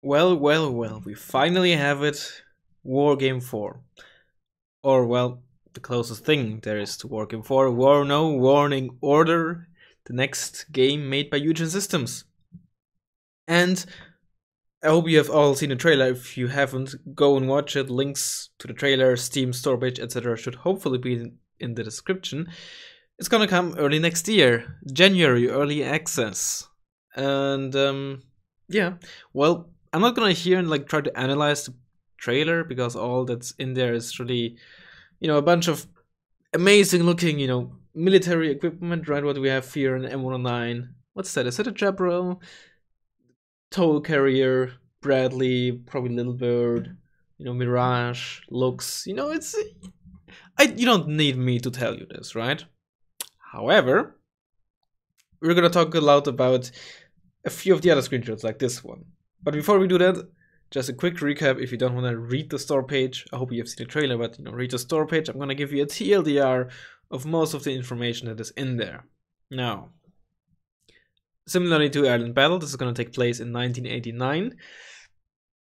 Well, we finally have it. Wargame 4. Or, well, the closest thing there is to Wargame 4. WARNO, Warning Order, the next game made by Eugen Systems. And I hope you have all seen the trailer. If you haven't, go and watch it. Links to the trailer, Steam store page, etc. should hopefully be in the description. It's gonna come early next year, January, early access. And yeah, well, I'm not gonna here and like try to analyze the trailer because all that's in there is really, a bunch of amazing looking, military equipment, right? What we have here in M109. What's that? Is that a Chaparral? Toll Carrier, Bradley, probably Little Bird, Mirage, Lux. It's you don't need me to tell you this, right? However, we're gonna talk a lot about a few of the other screenshots like this one. But before we do that, just a quick recap. If you don't want to read the store page, I hope you have seen the trailer, but read the store page. I'm gonna give you a TLDR of most of the information that is in there. Now, similarly to Ireland Battle, this is gonna take place in 1989.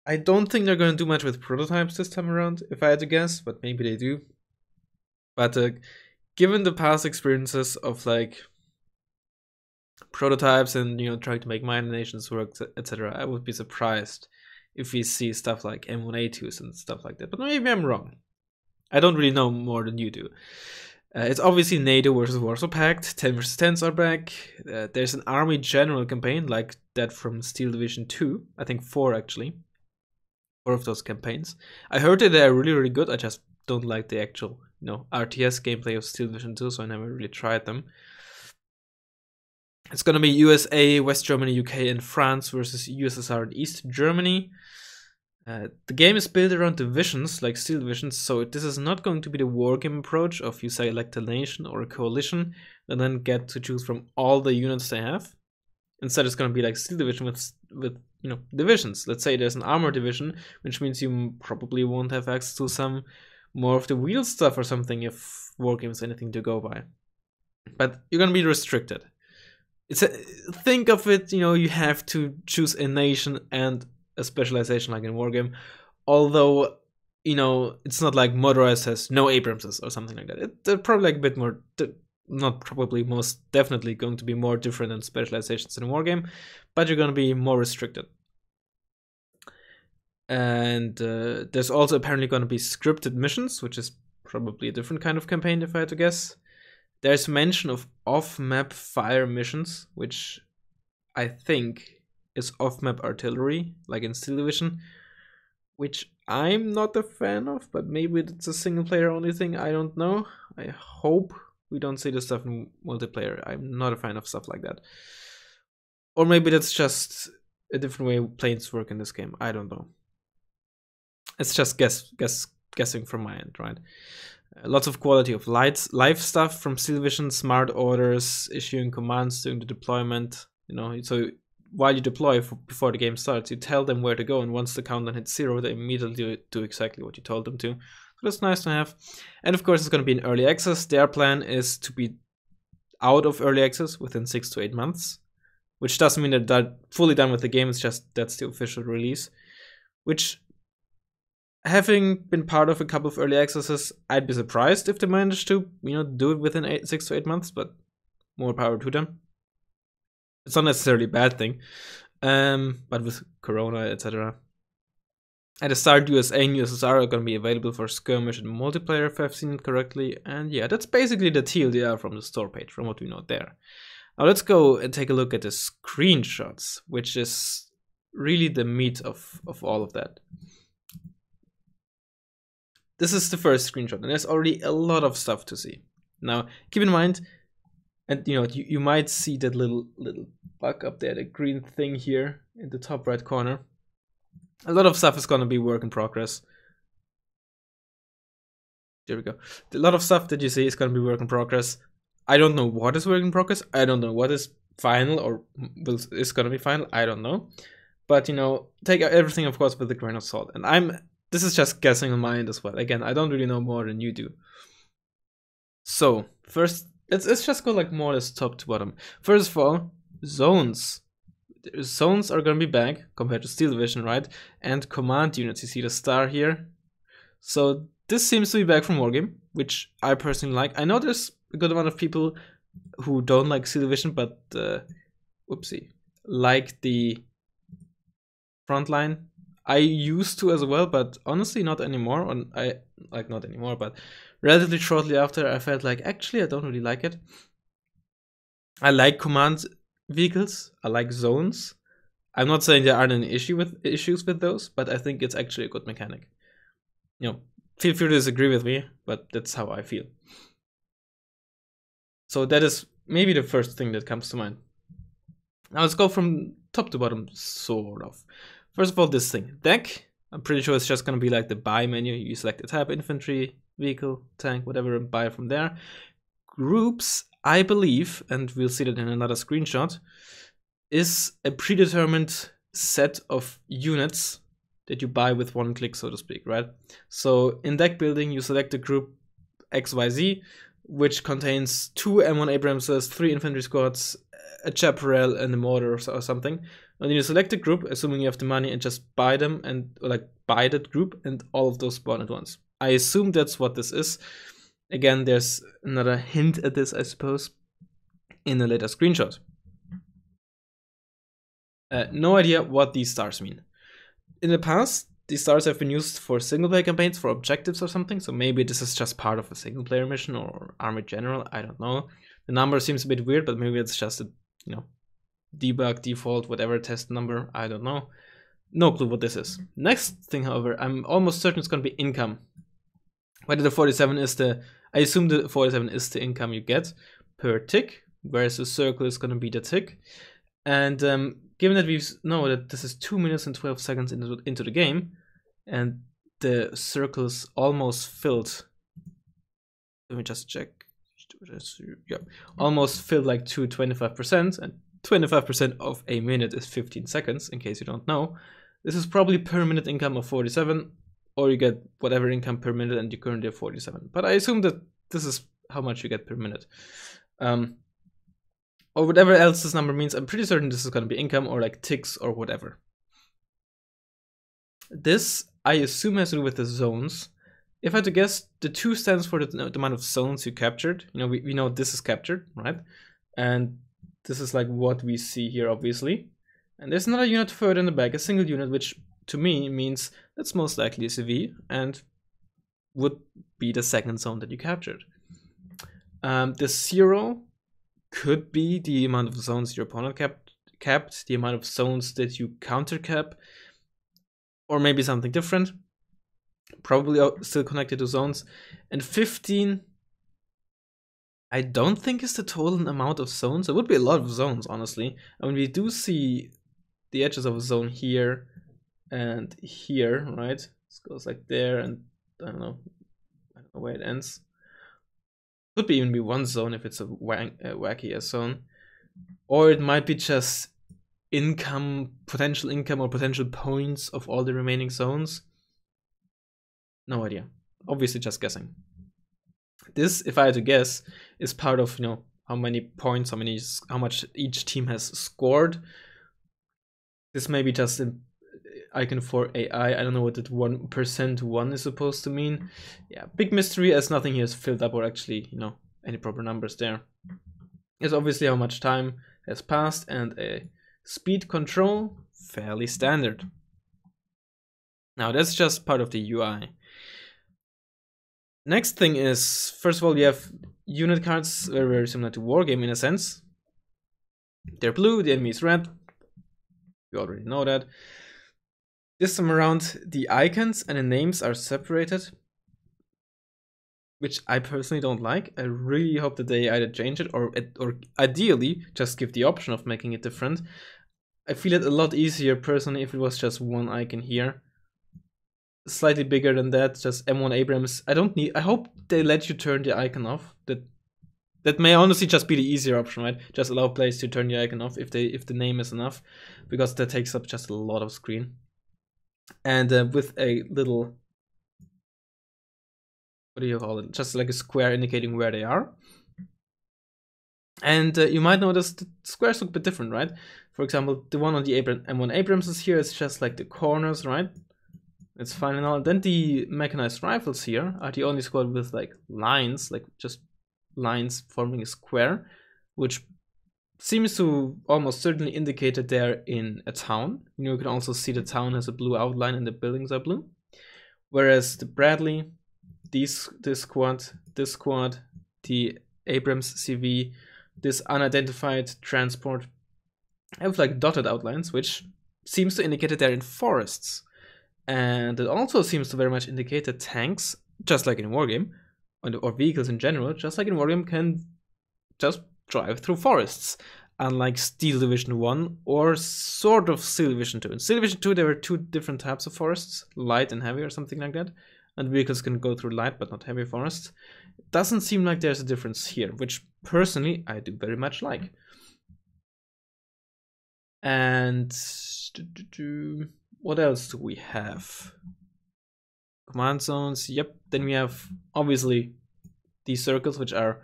I don't think they're gonna do much with prototypes this time around, if I had to guess, but maybe they do. But given the past experiences of like prototypes and trying to make mine nations work, etc., I would be surprised if we see stuff like M1A2s and stuff like that. But maybe I'm wrong. I don't really know more than you do. It's obviously NATO versus Warsaw Pact. 10 vs 10s are back. There's an Army General campaign like that from Steel Division 2. I think 4 actually. 4 of those campaigns. I heard that they're really good. I just don't like the actual RTS gameplay of Steel Division 2, so I never really tried them. It's gonna be USA, West Germany, UK, and France versus USSR and East Germany. The game is built around divisions, like Steel Divisions, so this is not going to be the wargame approach of you select a nation or a coalition and then get to choose from all the units they have. Instead, it's gonna be like Steel Division with divisions. Let's say there's an armor division, which means you probably won't have access to some more of the wheel stuff or something if wargame is anything to go by. But you're gonna be restricted. Think of it, you have to choose a nation and a specialization like in Wargame. Although, it's not like motorized has no Abramses or something like that. They're probably like a bit more, not probably, most definitely going to be more different than specializations in Wargame, but you're going to be more restricted. And there's also apparently going to be scripted missions, which is probably a different kind of campaign if I had to guess. There's mention of off-map fire missions, which I think is off-map artillery, like in Steel Division, which I'm not a fan of, but maybe it's a single-player only thing, I don't know. I hope we don't see this stuff in multiplayer. I'm not a fan of stuff like that. Or maybe that's just a different way planes work in this game, I don't know. It's just guessing from my end, right? Lots of quality of life stuff from Steel Division, smart orders, issuing commands during the deployment. So while you deploy before the game starts, you tell them where to go, and once the countdown hits 0, they immediately do exactly what you told them to. So that's nice to have. And of course, it's going to be in early access. Their plan is to be out of early access within 6 to 8 months, which doesn't mean that they're fully done with the game. It's just that's the official release, which, having been part of a couple of early accesses, I'd be surprised if they managed to, do it within 6 to 8 months, but more power to them. It's not necessarily a bad thing, but with Corona, etc. At the start, USA and USSR are going to be available for skirmish and multiplayer, if I've seen it correctly. And yeah, that's basically the TLDR from the store page, from what we know there. Now let's go and take a look at the screenshots, which is really the meat of all of that. This is the first screenshot, and there's already a lot of stuff to see. Now, keep in mind, and you might see that little bug up there, the green thing here in the top right corner. A lot of stuff is gonna be work in progress. There we go. A lot of stuff that you see is gonna be work in progress. I don't know what is work in progress. I don't know what is final or is gonna be final. I don't know. But take everything, of course, with a grain of salt. And this is just guessing on my end as well. Again, I don't really know more than you do. So, first, let's just go like more or less top to bottom. First of all, zones. zones are gonna be back compared to Steel Division, right? And command units, you see the star here. So this seems to be back from Wargame, which I personally like. I know there's a good amount of people who don't like Steel Division, but like the frontline. I used to as well, but honestly not anymore. Not anymore, but relatively shortly after, I felt like actually I don't really like it. I like command vehicles. I like zones. I'm not saying there aren't any issues with those, but I think it's actually a good mechanic. You know, feel free to disagree with me, but that's how I feel. So that is maybe the first thing that comes to mind. Now let's go from top to bottom, sort of. First of all, this thing, deck. I'm pretty sure it's just gonna be like the buy menu. You select the tab, infantry, vehicle, tank, whatever, and buy from there. Groups, I believe, and we'll see that in another screenshot, is a predetermined set of units that you buy with one click, so to speak, right? So in deck building, you select the group XYZ, which contains 2 M1 Abramses, 3 infantry squads, a chaparral, and a mortar or something. And then you select a group, assuming you have the money, and just buy them, and buy that group, and all of those spawn at once. I assume that's what this is. Again, there's another hint at this, I suppose, in a later screenshot. No idea what these stars mean. In the past, these stars have been used for single-player campaigns, for objectives or something, so maybe this is just part of a single-player mission or Army General, I don't know. The number seems a bit weird, but maybe it's just a, debug, default, whatever test number, I don't know. No clue what this is. Next thing, however, I'm almost certain it's going to be income. Whether the 47 is I assume the 47 is the income you get per tick, whereas the circle is going to be the tick. And given that we know that this is 2 minutes and 12 seconds into the game, and the circle's almost filled. Let me just check. Yeah, almost filled like to 25%, and 25% of a minute is 15 seconds, in case you don't know. This is probably per minute income of 47, or you get whatever income per minute and you currently have 47. But I assume that this is how much you get per minute. Or whatever else this number means, I'm pretty certain this is going to be income or like ticks or whatever. This, I assume, has to do with the zones. If I had to guess, the 2 stands for the amount of zones you captured. We know this is captured, right? And this is like what we see here, obviously. And there's another unit further in the back, a single unit, which to me means that's most likely a CV and would be the second zone that you captured. The 0 could be the amount of zones your opponent capped, the amount of zones that you counter cap, or maybe something different. Probably still connected to zones. And 15, I don't think is the total amount of zones. It would be a lot of zones, honestly. I mean, we do see the edges of a zone here and here, right? This goes like there, and I don't know where it ends. Could be even be one zone if it's a wacky zone, or it might be just potential income or potential points of all the remaining zones. No idea. Obviously, just guessing. This, if I had to guess, is part of how many points, how much each team has scored. This may be just an icon for AI. I don't know what that 1% 1 is supposed to mean. Yeah, big mystery, as nothing here is filled up or actually, any proper numbers there. It's obviously how much time has passed, and a speed control, fairly standard. Now that's just part of the UI. Next thing is, first of all, we have unit cards, very, very similar to Wargame in a sense. They're blue, the enemy is red. You already know that. This time around, the icons and the names are separated, which I personally don't like. I really hope that they either change it or ideally just give the option of making it different. I feel it a lot easier personally if it was just one icon here. Slightly bigger than that, just M1 Abrams. I hope they let you turn the icon off. That may honestly just be the easier option, right? Just allow players to turn the icon off if the name is enough, because that takes up just a lot of screen. And with a little, what do you call it? Just like a square indicating where they are. And you might notice the squares look a bit different, right? For example, the one on the M1 Abrams is here. It's just like the corners, right? It's fine and all. Then the mechanized rifles here are the only squad with like lines, like just lines forming a square, which seems to almost certainly indicate that they're in a town. You can also see the town has a blue outline and the buildings are blue. Whereas the Bradley, this squad, the Abrams CV, this unidentified transport have like dotted outlines, which seems to indicate that they're in forests. And it also seems to very much indicate that tanks, just like in Wargame, or vehicles in general, just like in Wargame, can just drive through forests. Unlike Steel Division 1 or sort of Steel Division 2. In Steel Division 2, there were two different types of forests, light and heavy or something like that. And vehicles can go through light but not heavy forests. It doesn't seem like there's a difference here, which personally I do very much like. And what else do we have? Command zones, yep. Then we have obviously these circles, which are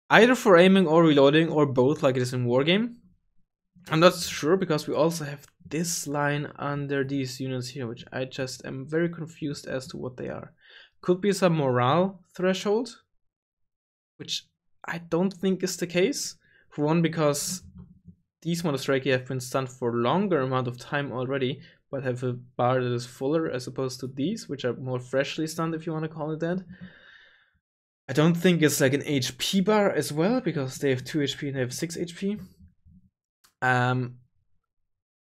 either for aiming or reloading or both, like it is in Wargame. I'm not sure because we also have this line under these units here, which I just am very confused as to what they are. Could be some morale threshold, which I don't think is the case. For one, because these Monostraki have been stunned for a longer amount of time already, but have a bar that is fuller as opposed to these, which are more freshly stunned, if you want to call it that. I don't think it's like an HP bar as well, because they have 2 HP and they have 6 HP. I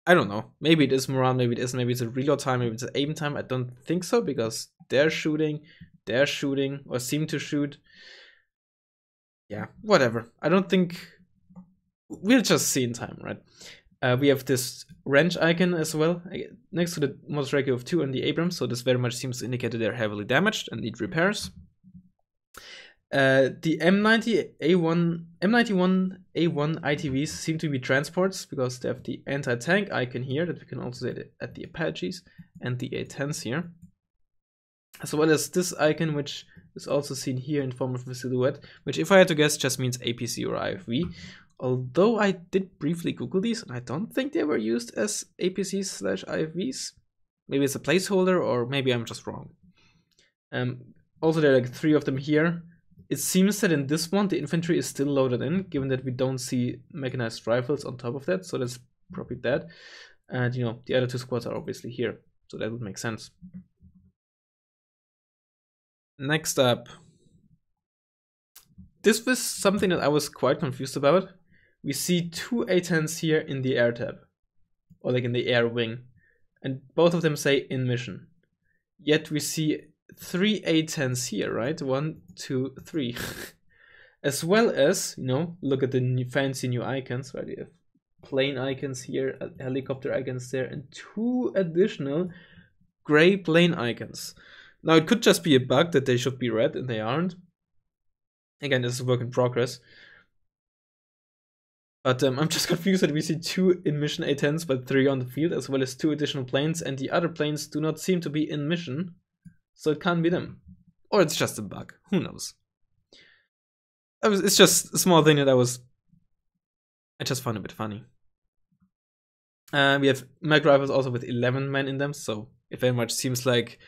don't know. Maybe it is morale, maybe it isn't. Maybe it's a reload time, maybe it's an aim time. I don't think so, because they're shooting, or seem to shoot. Yeah, whatever. I don't think... We'll just see in time, right? We have this wrench icon as well, next to the Monostraki of 2 and the Abrams, so this very much seems to indicate that they're heavily damaged and need repairs. The M91A1 ITVs seem to be transports because they have the anti-tank icon here that we can also see at the Apaches and the A10s here, as well as this icon, which is also seen here in form of a silhouette, which if I had to guess just means APC or IFV. Although I did briefly Google these and I don't think they were used as APCs/IFVs. Maybe it's a placeholder or maybe I'm just wrong. Also there are like 3 of them here. It seems that in this one, the infantry is still loaded in, given that we don't see mechanized rifles on top of that, so that's probably that. And, you know, the other 2 squads are obviously here, so that would make sense. Next up. This was something that I was quite confused about. We see 2 A10s here in the air tab, or like in the air wing, and both of them say in mission. Yet we see 3 A10s here, right? 1, 2, 3. As well as, you know, look at the new, fancy new icons, right? We have plane icons here, helicopter icons there, and 2 additional gray plane icons. Now, it could just be a bug that they should be red and they aren't. Again, this is a work in progress. But I'm just confused that we see 2 in mission A10s, but 3 on the field, as well as 2 additional planes, and the other planes do not seem to be in mission. So it can't be them. Or it's just a bug. Who knows? It's just a small thing that I just found a bit funny. We have mag rifles also with 11 men in them, so it very much seems like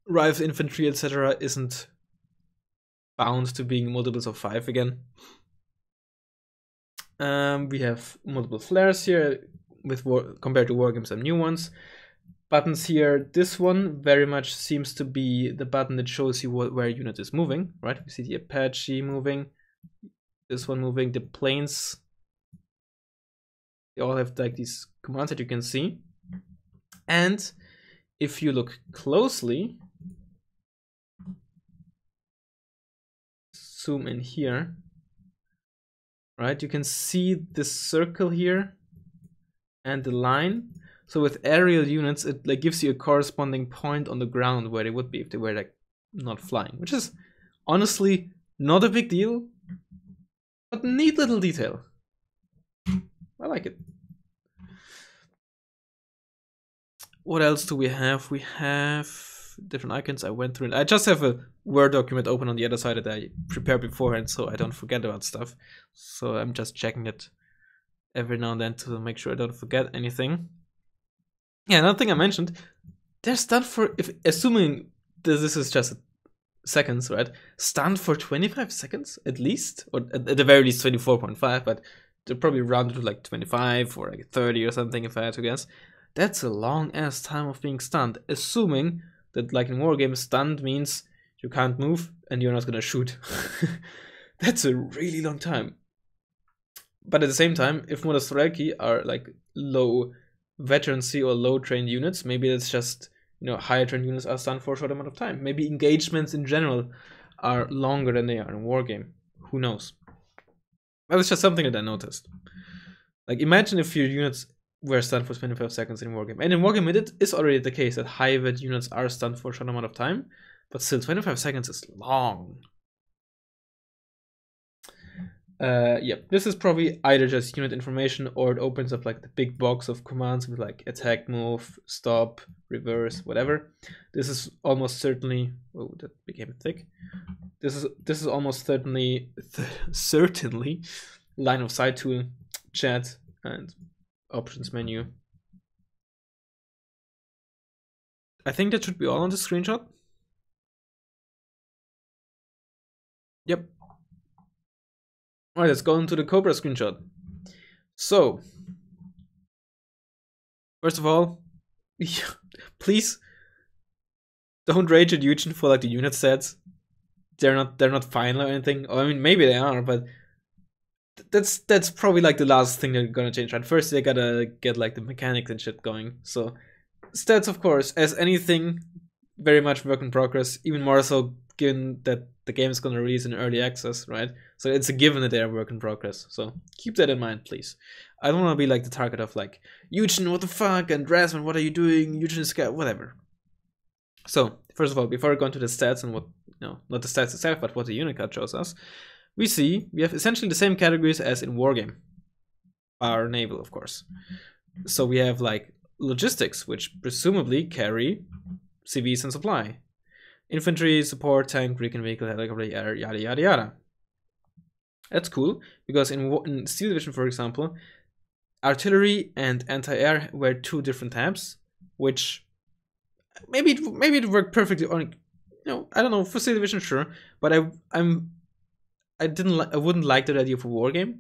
rifle infantry, etc. isn't bound to being multiples of 5 again. We have multiple flares here with compared to Wargame, some new ones. Buttons here, this one very much seems to be the button that shows you where a unit is moving, right? We see the Apache moving, this one moving, the planes. They all have like these commands that you can see. And if you look closely, zoom in here, right? You can see this circle here and the line. So with aerial units, it like gives you a corresponding point on the ground where they would be if they were like not flying, which is honestly not a big deal, but neat little detail. I like it. What else do we have? We have different icons. I went through it. I just have a Word document open on the other side that I prepared beforehand, so I don't forget about stuff. So I'm just checking it every now and then to make sure I don't forget anything. Yeah, another thing I mentioned, they're stunned for, if assuming this is just seconds, right? Stunned for 25 seconds at least, or at the very least 24.5, but they're probably rounded to like 25 or like 30 or something if I had to guess. That's a long ass time of being stunned, assuming that, like in Wargame, stunned means you can't move and you're not gonna shoot. That's a really long time. But at the same time, if Modastrelki are like low veterancy or low trained units, maybe it's just, you know, higher trained units are stunned for a short amount of time. Maybe engagements in general are longer than they are in Wargame. Who knows? That was just something that I noticed. Like, imagine if your units were stunned for 25 seconds in Wargame. And in Wargame, it is already the case that high vet units are stunned for a short amount of time, but still 25 seconds is long. Yep, this is probably either just unit information or it opens up like the big box of commands with like attack, move, stop, reverse, whatever. This is almost certainly, oh, that became thick. This is almost certainly line of sight tool, chat, and options menu. I think that should be all on the screenshot. Yep. Alright, let's go into the Cobra screenshot. So, first of all, please don't rage at Eugen for like the unit sets. They're not final or anything. Or, I mean, maybe they are, but that's probably like the last thing they're gonna change. Right? First, they gotta get like the mechanics and shit going. So, stats, of course, as anything, very much work in progress. Even more so, given that the game is gonna release in early access, right? So it's a given that they are work in progress. So keep that in mind, please. I don't want to be like the target of like, Eugen, what the fuck, and Razzmann, what are you doing? Eugen is scared, whatever. So first of all, before I go into the stats and what, no, not the stats itself, but what the unit card shows us, we have essentially the same categories as in Wargame, our naval, of course. So we have like logistics, which presumably carry CVs and supply. Infantry, support, tank, recon vehicle, helicopter, yada yada yada. That's cool, because in Steel Division, for example, artillery and anti-air were two different tabs, which maybe it worked perfectly on, you know, I don't know, for Steel Division, sure, but I wouldn't like that idea for Wargame.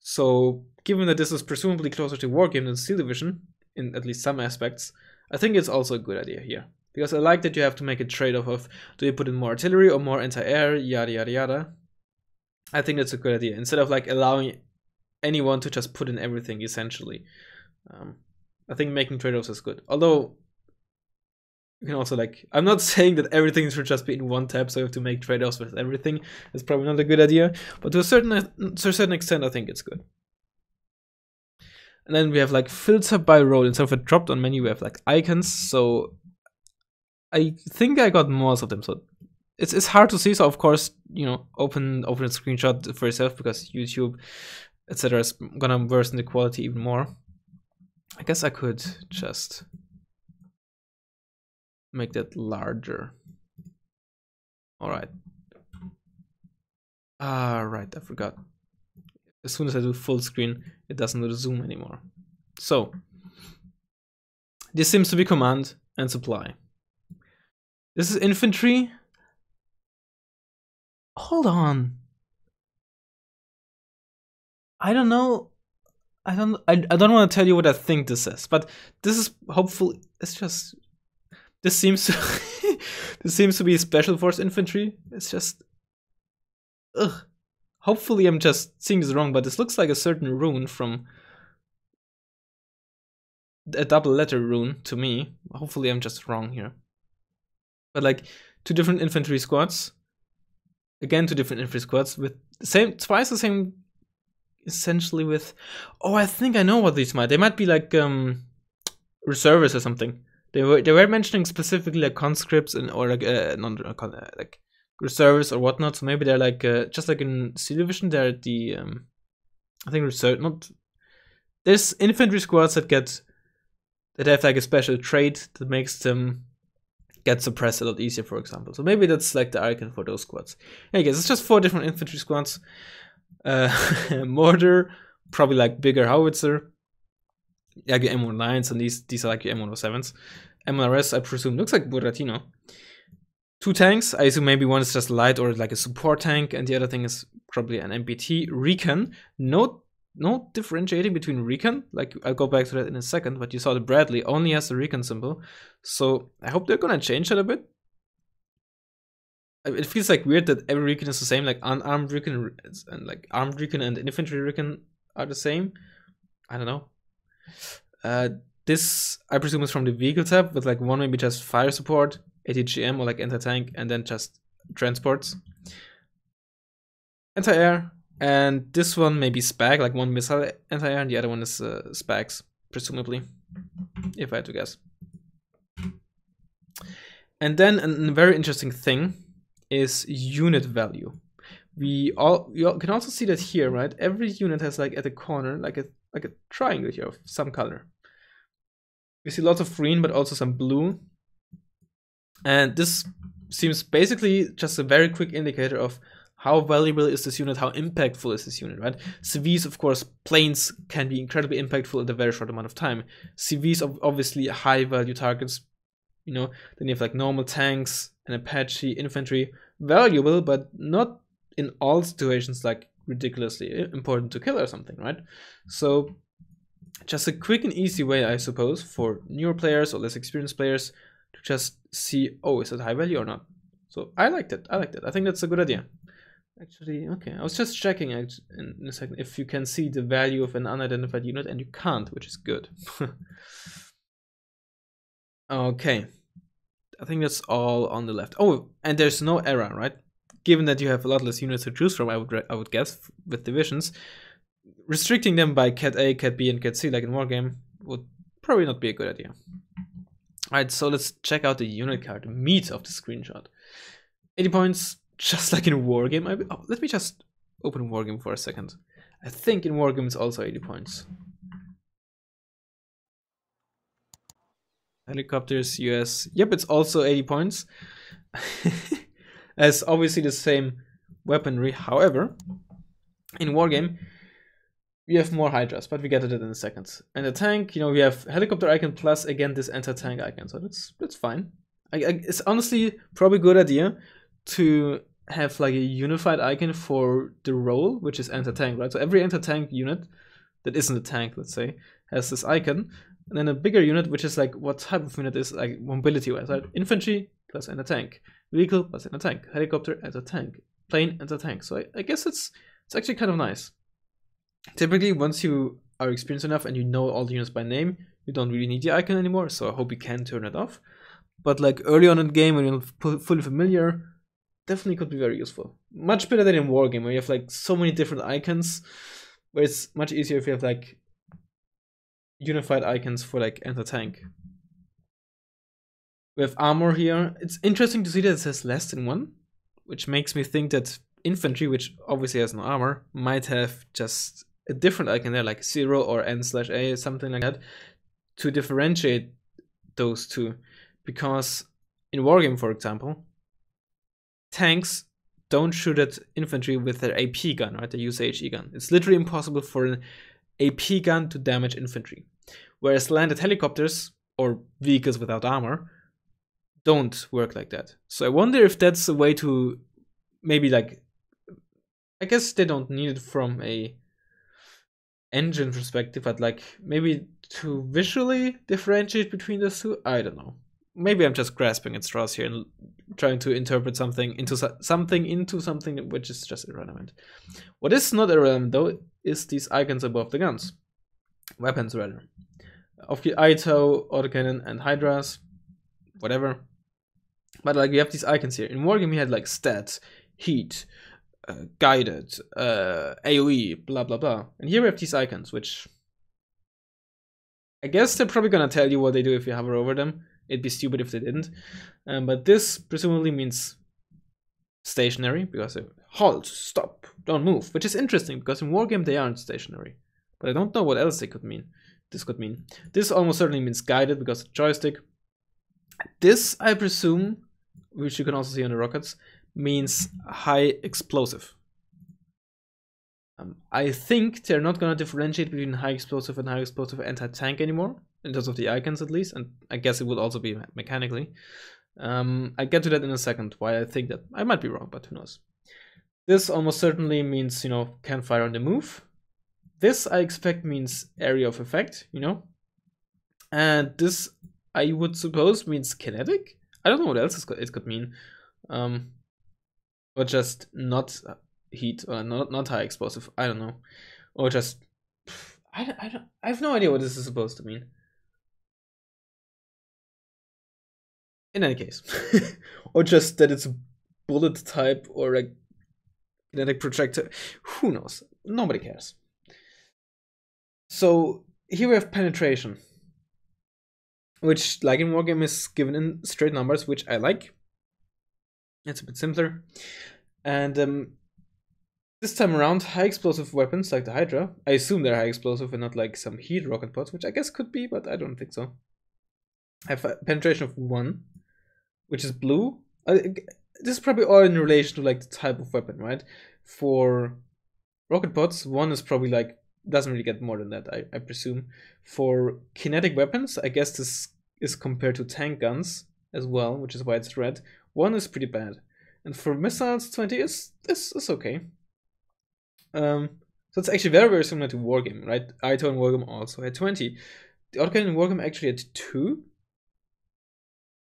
So given that this is presumably closer to Wargame than Steel Division, in at least some aspects, I think it's also a good idea here. Because I like that you have to make a trade-off of, do you put in more artillery or more anti-air, yada yada yada. I think that's a good idea, instead of like allowing anyone to just put in everything, essentially. I think making trade-offs is good. Although, you can also like, I'm not saying that everything should just be in one tab, so you have to make trade-offs with everything. That's probably not a good idea, but to a certain extent, I think it's good. And then we have like filter by role. Instead of a drop-down menu, we have like icons, so I think I got most of them, so it's hard to see. So of course, you know, open a screenshot for yourself, because YouTube, etc., is gonna worsen the quality even more. I guess I could just make that larger. All right. Right, I forgot. As soon as I do full screen, it doesn't do the zoom anymore. So this seems to be command and supply. This is infantry. Hold on. I don't know. I don't want to tell you what I think this is, but this is hopefully, it's just, this seems to this seems to be special force infantry. It's just, ugh. Hopefully I'm just seeing this wrong, but this looks like a certain rune from a double letter rune to me. Hopefully I'm just wrong here. But like two different infantry squads. Again, two different infantry squads with the same, twice the same, essentially with, oh, I think I know what these might. They might be like reservists or something. They were mentioning specifically like conscripts and or like like reservists or whatnot. So maybe they're like just like in Steel Division, they're the I think reserve, not, there's infantry squads that have like a special trait that makes them get suppressed a lot easier, for example. So maybe that's like the icon for those squads. I guess it's just 4 different infantry squads. Mortar, probably like bigger howitzer, like your M19s, and these are like your M107s. MRS, I presume, looks like Buratino. 2 tanks, I assume maybe one is just light or like a support tank, and the other thing is probably an MPT. Recon, no differentiating between Recon, like I'll go back to that in a second, but you saw the Bradley only has the Recon symbol, so I hope they're gonna change that a bit. It feels like weird that every Recon is the same, like unarmed Recon and like armed Recon and infantry Recon are the same. I don't know. This, I presume, is from the vehicle tab, with like one maybe just fire support, ATGM or like anti-tank, and then just transports. Anti-air, and this one maybe SPAG, like one missile anti-air, and the other one is SPAGs, presumably, if I had to guess. And then a very interesting thing is unit value. You can also see that here, right? Every unit has like at the corner like a triangle here of some color. We see lots of green, but also some blue. And this seems basically just a very quick indicator of how valuable is this unit, how impactful is this unit, right? CVs, of course, planes can be incredibly impactful in a very short amount of time. CVs are obviously high value targets, you know. Then you have like normal tanks and Apache infantry, valuable, but not in all situations like ridiculously important to kill or something, right? So just a quick and easy way, I suppose, for newer players or less experienced players to just see, oh, is it high value or not? So I liked it. I think that's a good idea. Actually, okay, I was just checking in a second if you can see the value of an unidentified unit, and you can't, which is good. Okay, I think that's all on the left. Oh, and there's no error, right? Given that you have a lot less units to choose from, I would guess, with divisions, restricting them by Cat A, Cat B, and Cat C, like in Wargame, would probably not be a good idea. Alright, so let's check out the unit card, the meat of the screenshot. 80 points, just like in Wargame. Let me just open Wargame for a second. I think in Wargame it's also 80 points. Helicopters, US. Yep, it's also 80 points. As obviously the same weaponry. However, in Wargame, we have more Hydras, but we get to that in a second. And the tank, you know, we have helicopter icon plus again this anti-tank icon, so that's fine. It's honestly probably a good idea to have like a unified icon for the role, which is anti-tank, right? So every anti-tank unit that isn't a tank, let's say, has this icon, and then a bigger unit, which is like what type of unit is like mobility wise, right? Infantry plus anti-tank, vehicle plus anti-tank, helicopter anti-tank, plane anti-tank. So I guess it's actually kind of nice. Typically, once you are experienced enough and you know all the units by name, you don't really need the icon anymore, so I hope you can turn it off. But like early on in the game, when you're fully familiar, definitely could be very useful. Much better than in Wargame, where you have like so many different icons, where it's much easier if you have like unified icons for like anti-tank. We have armor here. It's interesting to see that it says less than 1, which makes me think that infantry, which obviously has no armor, might have just a different icon there, like 0 or N/A, something like that, to differentiate those two. Because in Wargame, for example, tanks don't shoot at infantry with their AP gun, right? They use HE gun. It's literally impossible for an AP gun to damage infantry. Whereas landed helicopters, or vehicles without armor, don't work like that. So I wonder if that's a way to maybe like, I guess they don't need it from a engine perspective, but like maybe to visually differentiate between those two. I don't know. Maybe I'm just grasping at straws here and trying to interpret something into something which is just irrelevant. What is not irrelevant though is these icons above the guns, weapons rather, of the ITO, autocannon, and Hydras, whatever. But like we have these icons here. In Wargame we had like stats, heat, guided, AoE, blah blah blah. And here we have these icons, which I guess they're probably gonna tell you what they do if you hover over them. It'd be stupid if they didn't. But this presumably means stationary, because halt, stop, don't move, which is interesting because in Wargame they aren't stationary. But I don't know what else they could mean. This could mean. This almost certainly means guided because of the joystick. This, I presume, which you can also see on the rockets, means high explosive. I think they're not gonna differentiate between high explosive and high explosive anti-tank anymore, in terms of the icons at least, and I guess it would also be mechanically. I get to that in a second, why I think that. I might be wrong, but who knows. This almost certainly means, you know, can fire on the move. This I expect means area of effect, you know. And this I would suppose means kinetic. I don't know what else it could mean. Or just not heat, or not high explosive. I don't know. Or just I have no idea what this is supposed to mean. In any case. Or just that it's a bullet type or a kinetic projectile. Who knows? Nobody cares. So here we have penetration, which, like in Wargame, is given in straight numbers, which I like. It's a bit simpler. And this time around, high explosive weapons like the Hydra, I assume they're high explosive and not like some heat rocket pods, which I guess could be, but I don't think so. Have a penetration of 1, which is blue. This is probably all in relation to like the type of weapon, right? For rocket pods, 1 is probably like, doesn't really get more than that, I presume. For kinetic weapons, I guess this is compared to tank guns as well, which is why it's red. 1 is pretty bad. And for missiles, 20 is okay. So it's actually very, very similar to Wargame, right? Aito and Wargame also had 20. The Autocannon in Wargame actually had 2.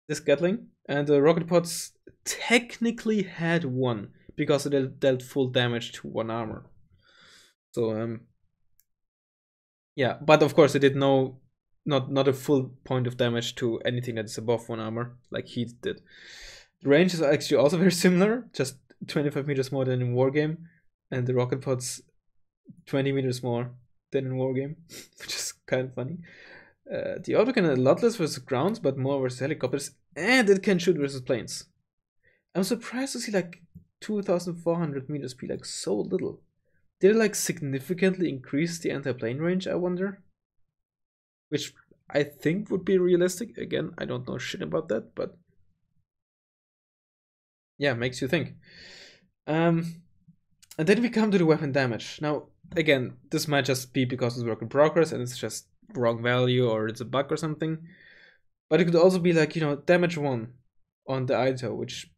This Gatling. And the rocket pods technically had 1, because it dealt full damage to 1 armor. So, yeah, but of course it did not a full point of damage to anything that is above 1 armor, like heat did. The range is actually also very similar, just 25 meters more than in Wargame, and the rocket pods 20 meters more than in Wargame, which is kind of funny. The autocannon a lot less versus ground, but more versus helicopters, and it can shoot versus planes. I'm surprised to see like 2,400 meters be like so little. Did it like significantly increase the anti-plane range, I wonder? Which I think would be realistic. Again, I don't know shit about that, but yeah, makes you think. And then we come to the weapon damage. Now, again, this might just be because it's work in progress and it's just wrong value or it's a bug or something. But it could also be like, you know, damage 1 on the Aito, which,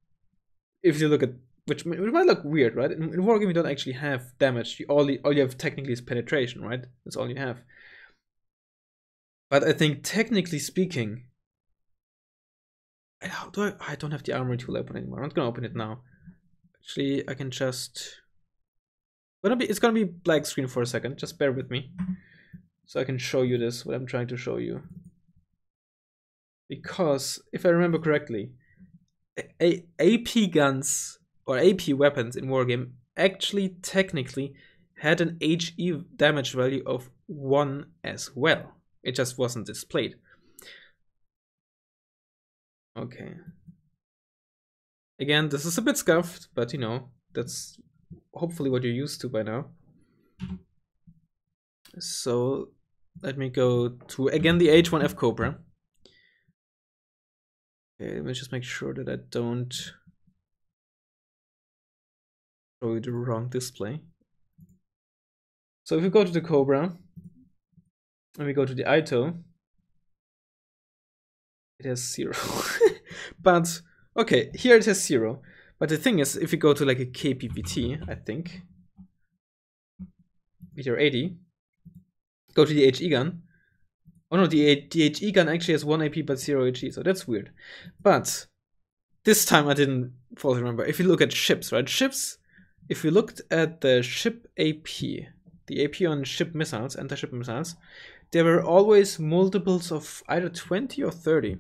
if you look at, which might look weird, right? In Wargame, you don't actually have damage. All you have technically is penetration, right? That's all you have. But I think, technically speaking, I don't have the armory tool open anymore. I'm not gonna open it now. Actually, I can just. It's gonna be black screen for a second. Just bear with me, so I can show you this. What I'm trying to show you. Because if I remember correctly, AP guns or AP weapons in Wargame actually technically had an HE damage value of 1 as well. It just wasn't displayed. Okay. Again, this is a bit scuffed, but you know, that's hopefully what you're used to by now. So let me go to, again, the H1f Cobra. Okay, let me just make sure that I don't show you the wrong display. So if we go to the Cobra, and we go to the Aito, it has 0. But, okay, here it has 0. But the thing is, if you go to like a KPPT, I think, meter 80, go to the HE gun. Oh no, the HE gun actually has 1 AP but 0 HE, so that's weird. But this time I didn't fully remember. If you look at ships, right? Ships, if you looked at the ship AP, the AP on ship missiles, anti-ship missiles, there were always multiples of either 20 or 30.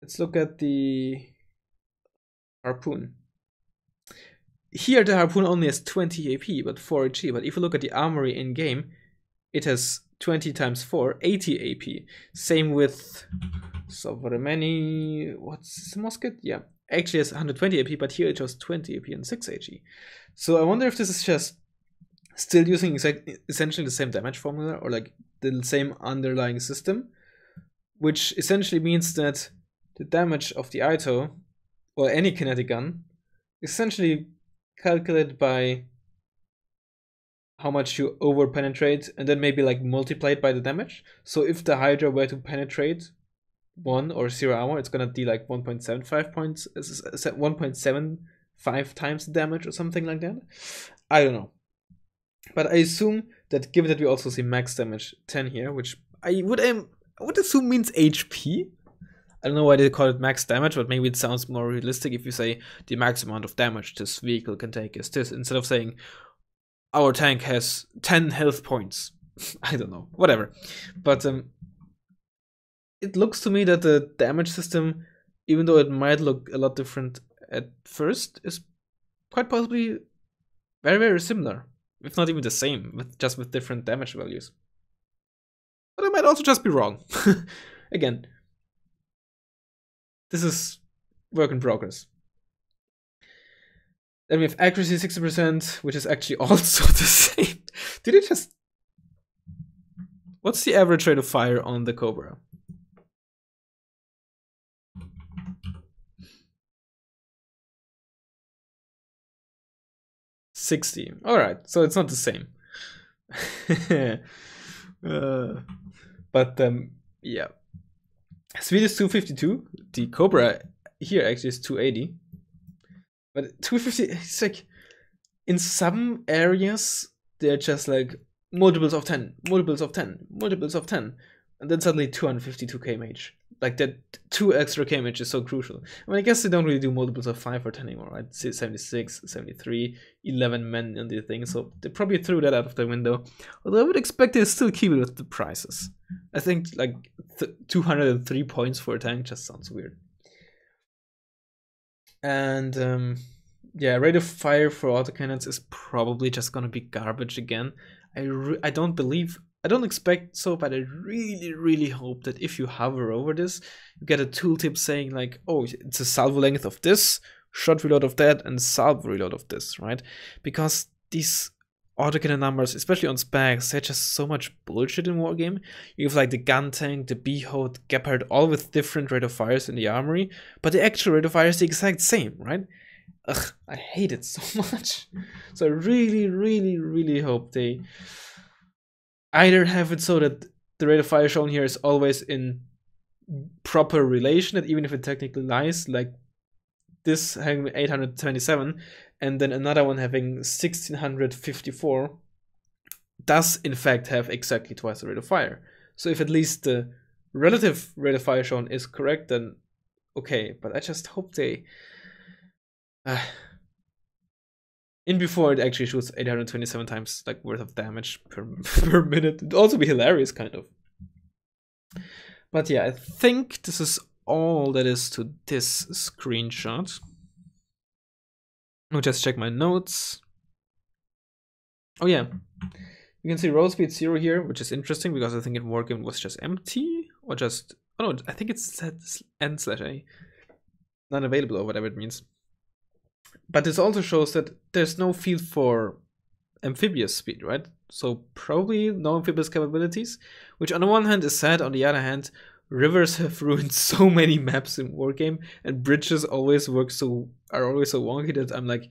Let's look at the harpoon. Here the harpoon only has 20 AP but 4 HE, but if you look at the armory in game, it has 20 times 4, 80 AP. Same with Sovremeni, what's this musket? Yeah, actually has 120 AP, but here it shows 20 AP and 6 HE. So I wonder if this is just still using essentially the same damage formula, or like the same underlying system, which essentially means that the damage of the Aito, or any kinetic gun, is essentially calculated by how much you over penetrate, and then maybe like multiply it by the damage. So if the Hydra were to penetrate 1 or 0 armor, it's gonna do like 1.75 points, 1.75 times the damage or something like that. I don't know. But I assume that given that we also see max damage 10 here, which I would assume means HP. I don't know why they call it max damage, but maybe it sounds more realistic if you say the max amount of damage this vehicle can take is this, instead of saying our tank has 10 health points. I don't know, whatever. But it looks to me that the damage system, even though it might look a lot different at first, is quite possibly very, very similar. If not even the same, just with different damage values. But I might also just be wrong. Again, this is work in progress. Then we have accuracy 60%, which is actually also the same. Did it just... What's the average rate of fire on the Cobra? 60. Alright, so it's not the same. But yeah. Speed is 252. The Cobra here actually is 280. But 250, it's like, in some areas, they're just like multiples of 10, multiples of 10, multiples of 10. And then suddenly 252 kmh. Like that 2 extra kmh is so crucial. I mean, I guess they don't really do multiples of 5 or 10 anymore, right? 76, 73, 11 men in the thing, so they probably threw that out of the window. Although I would expect they to still keep it with the prices. I think like 203 points for a tank just sounds weird. And yeah, rate of fire for autocannons is probably just gonna be garbage again. I don't expect so, but I really hope that if you hover over this, you get a tooltip saying like, oh, it's a salvo length of this, shot reload of that, and salvo reload of this, right? Because these autocannon numbers, especially on specs, they're just so much bullshit in Wargame. You have like the gun tank, the Beehole, Gepard, all with different rate of fires in the armory, but the actual rate of fire is the exact same, right? Ugh, I hate it so much. So I really hope they either have it so that the rate of fire shown here is always in proper relation, that even if it technically lies, like this having 827 and then another one having 1654, does in fact have exactly twice the rate of fire. So if at least the relative rate of fire shown is correct, then okay, but I just hope they... in before it actually shoots 827 times like worth of damage per minute. It'd also be hilarious, kind of. But yeah, I think this is all that is to this screenshot. I'll just check my notes. Oh yeah, you can see roll speed 0 here, which is interesting because I think in Wargame it was just empty, or just... oh no, I think it's n/a. Not available, or whatever it means. But this also shows that there's no field for amphibious speed, right? So probably no amphibious capabilities, which on the one hand is sad, on the other hand, rivers have ruined so many maps in Wargame, and bridges are always so wonky that I'm like,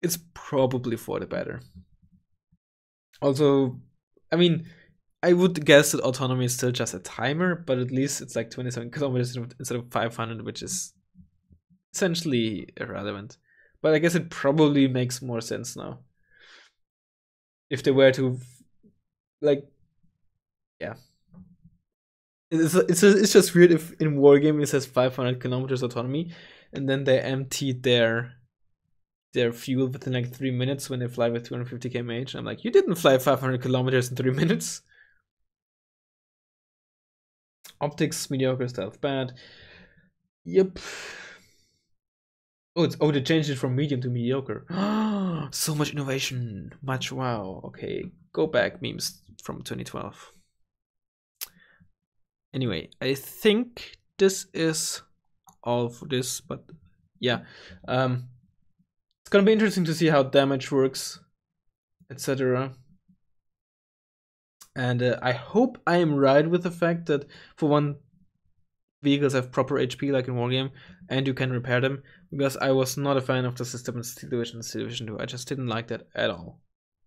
it's probably for the better. Also, I mean, I would guess that autonomy is still just a timer, but at least it's like 27 kilometers instead of 500, which is essentially irrelevant. But I guess it probably makes more sense now. If they were to, like, yeah. It's just weird if in Wargame it says 500 kilometers autonomy, and then they emptied their fuel within like 3 minutes when they fly with 250 kmh. I'm like, you didn't fly 500 kilometers in 3 minutes. Optics, mediocre, stealth, bad. Yep. Oh, they changed it from medium to mediocre. So much innovation. Much wow. Okay, go back, memes from 2012. Anyway, I think this is all for this, but yeah. It's gonna be interesting to see how damage works, etc. And I hope I am right with the fact that, for one, vehicles have proper HP like in Wargame, and you can repair them, because I was not a fan of the system in Steel Division and Steel Division 2. I just didn't like that at all.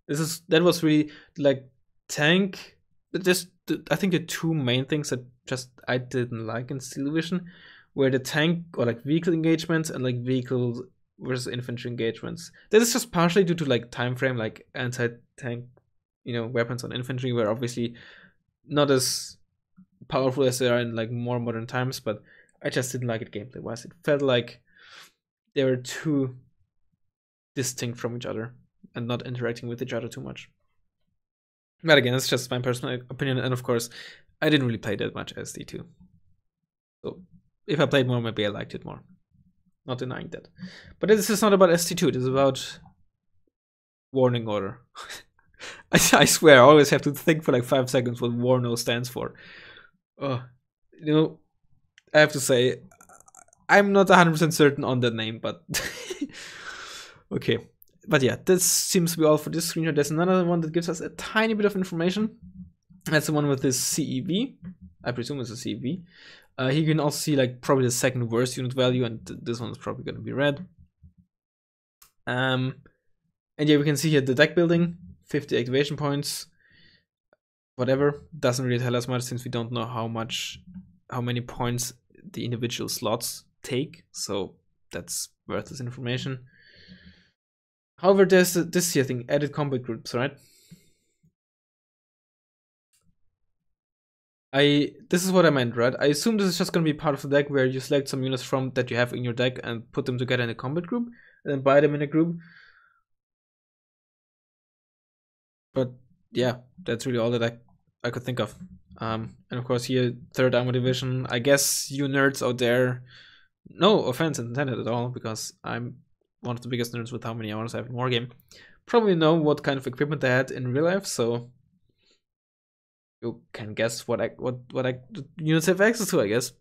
That was really like tank. I think the two main things that just I didn't like in Steel Division were the tank or like vehicle engagements and like vehicle versus infantry engagements. That is just partially due to like time frame, like anti-tank, weapons on infantry were obviously not as powerful as they are in like more modern times, but I just didn't like it gameplay wise. It felt like they were too distinct from each other and not interacting with each other too much. But again, it's just my personal opinion, and of course, I didn't really play that much SD2. So if I played more, maybe I liked it more. Not denying that. But this is not about SD2, this is about warning order. I swear, I always have to think for like 5 seconds what WARNO stands for. I have to say, I'm not 100% certain on that name, but okay. But yeah, this seems to be all for this screenshot. There's another one that gives us a tiny bit of information. That's the one with this CEV. I presume it's a CEV. Here you can also see like probably the second worst unit value, and this one's probably going to be red. And yeah, we can see here the deck building, 50 activation points. Whatever, doesn't really tell us much since we don't know how many points the individual slots take. So that's worthless information. However, there's this here thing, added combat groups, right? This is what I meant, right? I assume this is just gonna be part of the deck where you select some units from that you have in your deck and put them together in a combat group, and then buy them in a group. But yeah, that's really all that I could think of. And of course here, 3rd Armor Division. I guess you nerds out there, no offense intended at all, because I'm one of the biggest nerds with how many hours I have in Wargame, probably know what kind of equipment they had in real life, so you can guess what units have access to, I guess.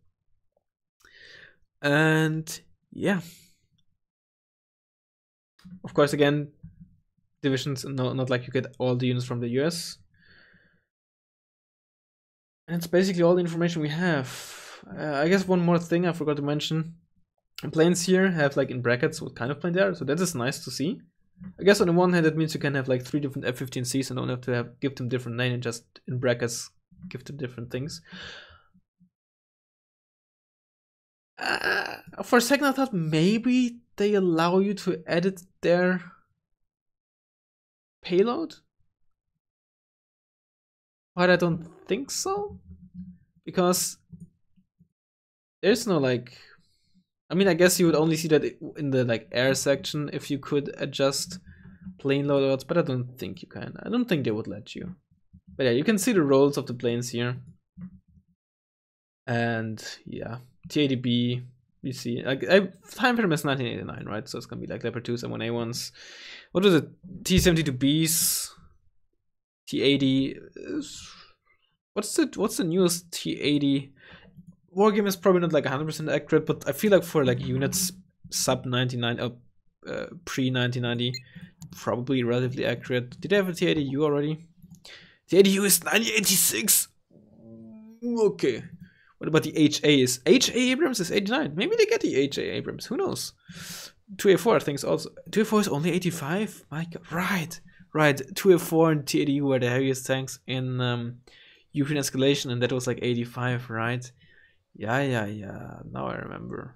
And yeah, of course, again, divisions, not like you get all the units from the US. And it's basically all the information we have. I guess one more thing I forgot to mention. Planes here have like in brackets what kind of plane they are, so that is nice to see. I guess on the one hand that means you can have like 3 different F-15Cs and don't have to give them different name and just in brackets give them different things. For a second I thought maybe they allow you to edit their payload, but I don't think so, because there's no like, I mean, I guess you would only see that in the like air section if you could adjust plane loadouts, but I don't think you can. I don't think they would let you. But yeah, you can see the rolls of the planes here. And yeah, T80B, you see, like time frame is 1989, right? So it's gonna be like Leopard 2s and 1A1s. What was it? T72Bs, T80. What's the newest T80? Wargame is probably not like 100% accurate, but I feel like for like units sub 99 pre 1990, probably relatively accurate. Did I have a T80U already? T80U is 1986. Okay. What about the HA? Is HA Abrams is 89? Maybe they get the HA Abrams. Who knows? 2A4 things also. 2A4 is only 85. My God. Right. 2A4 and T80U were the heaviest tanks in Eugen Escalation, and that was like 85, right? Yeah. Now I remember.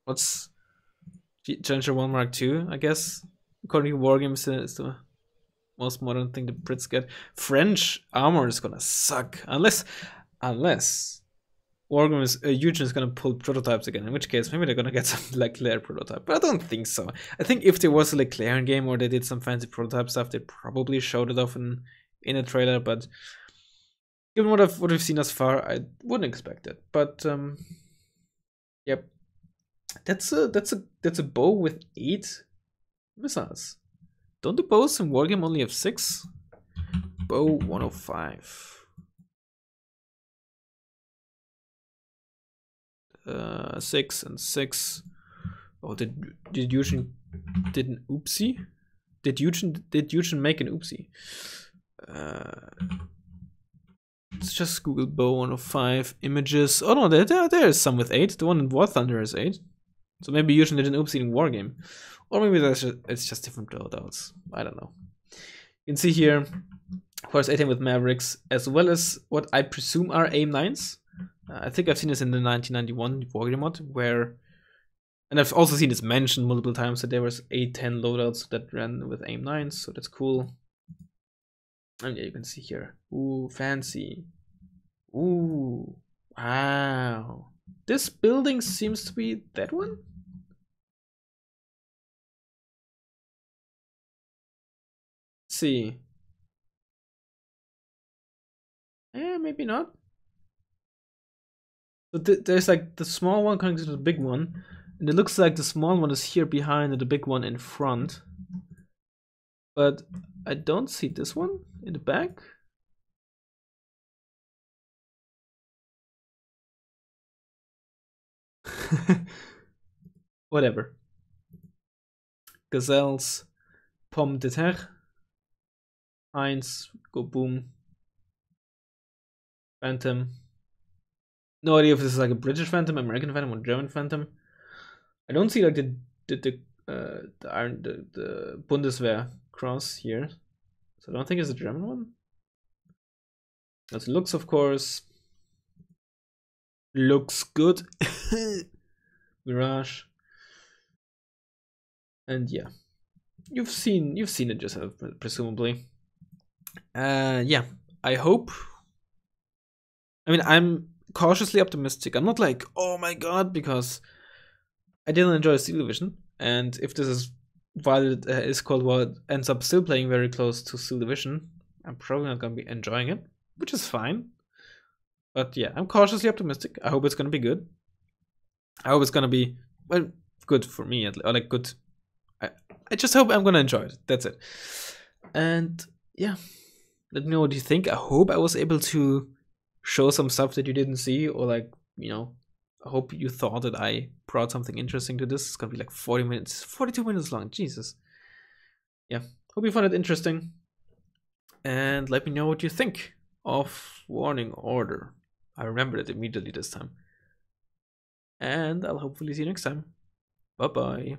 What's Challenger 1 Mark II, I guess? According to Wargames, is the most modern thing the Brits get. French armor is gonna suck. Unless Eugen is gonna pull prototypes again, in which case maybe they're gonna get some Leclerc prototype. But I don't think so. I think if there was a Leclerc game or they did some fancy prototype stuff, they probably showed it off in a trailer, but given what we've seen thus far, I wouldn't expect it. But yep, that's a bow with 8 missiles. Don't the bows in Wargame only have 6? Bow 105. 6 and 6. Oh, did Eugen did an oopsie? Did Eugen make an oopsie? Let's just Google bow 105 images. Oh no, there is some with 8. The one in War Thunder is 8. So maybe Eugen did an oopsie in Wargame. Or maybe it's just different loadouts. I don't know. You can see here, of course, 18 with Mavericks, as well as what I presume are AIM-9s. I think I've seen this in the 1991 Wargame mod, where, and I've also seen this mentioned multiple times, that there was A10 loadouts that ran with AIM-9s, so that's cool. And yeah, you can see here, ooh, fancy. Ooh, wow. This building seems to be that one? Let's see. Yeah, maybe not. So there's like the small one connected to the big one, and it looks like the small one is here behind and the big one in front. But I don't see this one in the back. Whatever. Gazelles, Pomme de terre, Heinz, go boom, Phantom. No idea if this is like a British Phantom, American Phantom, or German Phantom. I don't see like the Bundeswehr cross here, so I don't think it's a German one. As it looks, of course, looks good. Mirage, and yeah, you've seen it yourself, presumably. Yeah, I hope. I mean, I'm cautiously optimistic. I'm not like, oh my god, because I didn't enjoy Steel Division, and if this is, while it is Cold War, ends up still playing very close to Steel Division, I'm probably not gonna be enjoying it, which is fine. But yeah, I'm cautiously optimistic. I hope it's gonna be good. I hope it's gonna be, well, good for me, or like good. I just hope I'm gonna enjoy it. That's it. And yeah, let me know what you think. I hope I was able to show some stuff that you didn't see, or like, you know, I hope you thought that I brought something interesting to this. It's gonna be like 40 minutes, 42 minutes long. Jesus. Yeah, hope you found it interesting. And let me know what you think of Warning Order. I remembered it immediately this time. And I'll hopefully see you next time. Bye bye.